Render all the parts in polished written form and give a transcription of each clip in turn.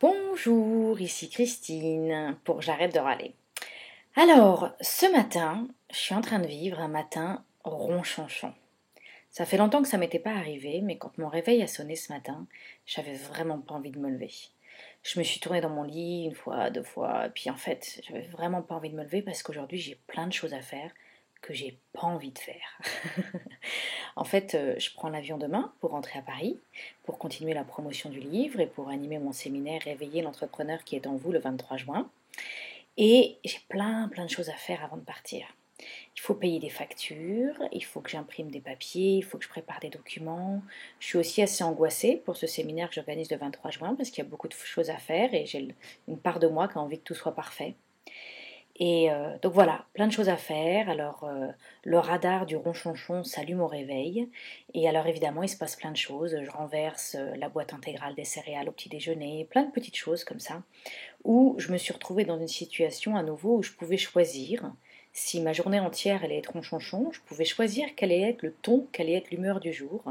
Bonjour, ici Christine pour J'arrête de râler. Alors, ce matin, je suis en train de vivre un matin ronchonchon. Ça fait longtemps que ça m'était pas arrivé, mais quand mon réveil a sonné ce matin, j'avais vraiment pas envie de me lever. Je me suis tournée dans mon lit une fois, deux fois, puis en fait, j'avais vraiment pas envie de me lever parce qu'aujourd'hui j'ai plein de choses à faire que j'ai pas envie de faire. En fait, je prends l'avion demain pour rentrer à Paris, pour continuer la promotion du livre et pour animer mon séminaire Réveiller l'entrepreneur qui est en vous le 23 juin. Et j'ai plein de choses à faire avant de partir. Il faut payer des factures, il faut que j'imprime des papiers, il faut que je prépare des documents. Je suis aussi assez angoissée pour ce séminaire que j'organise le 23 juin parce qu'il y a beaucoup de choses à faire et j'ai une part de moi qui a envie que tout soit parfait. Et donc voilà, plein de choses à faire. Alors le radar du ronchonchon s'allume au réveil. Et alors évidemment, il se passe plein de choses. Je renverse la boîte intégrale des céréales au petit déjeuner, plein de petites choses comme ça. Où je me suis retrouvée dans une situation à nouveau où je pouvais choisir. Si ma journée entière allait être ronchonchon, je pouvais choisir quel allait être le ton, quelle allait être l'humeur du jour.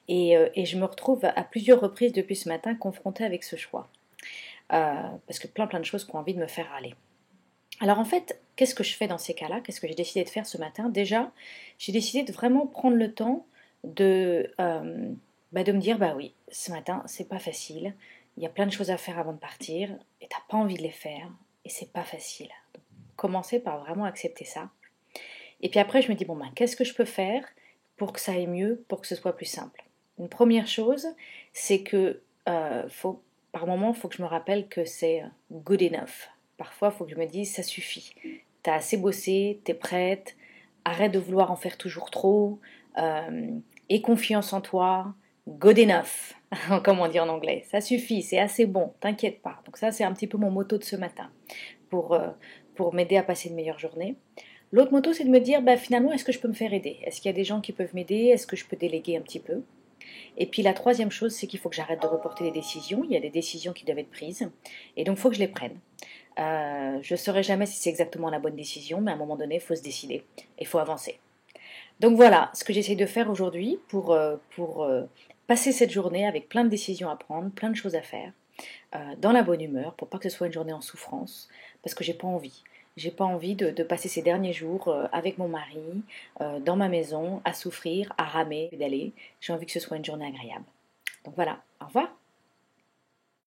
Et je me retrouve à plusieurs reprises depuis ce matin confrontée avec ce choix. Parce que plein de choses qui ont envie de me faire râler. Alors en fait, qu'est-ce que je fais dans ces cas-là? Qu'est-ce que j'ai décidé de faire ce matin? Déjà, j'ai décidé de vraiment prendre le temps de me dire, bah oui, ce matin, c'est pas facile. Il y a plein de choses à faire avant de partir et t'as pas envie de les faire et c'est pas facile. Donc, commencer par vraiment accepter ça. Et puis après, je me dis, bon, ben, qu'est-ce que je peux faire pour que ça aille mieux, pour que ce soit plus simple? Une première chose, c'est que par moment, il faut que je me rappelle que c'est good enough. Parfois, il faut que je me dise, ça suffit. T'as assez bossé, t'es prête, arrête de vouloir en faire toujours trop, aie confiance en toi, good enough, comme on dit en anglais. Ça suffit, c'est assez bon, t'inquiète pas. Donc ça, c'est un petit peu mon motto de ce matin pour, euh, pour m'aider à passer une meilleure journée. L'autre motto, c'est de me dire, bah, finalement, est-ce que je peux me faire aider? Est-ce qu'il y a des gens qui peuvent m'aider? Est-ce que je peux déléguer un petit peu? Et puis la troisième chose, c'est qu'il faut que j'arrête de reporter les décisions. Il y a des décisions qui doivent être prises. Et donc, il faut que je les prenne. Je ne saurai jamais si c'est exactement la bonne décision, mais à un moment donné, il faut se décider. Il faut avancer. Donc voilà ce que j'essaie de faire aujourd'hui pour passer cette journée avec plein de décisions à prendre, plein de choses à faire, dans la bonne humeur, pour pas que ce soit une journée en souffrance, parce que j'ai pas envie. J'ai pas envie de passer ces derniers jours avec mon mari, dans ma maison, à souffrir, à ramer, d'aller. J'ai envie que ce soit une journée agréable. Donc voilà, au revoir.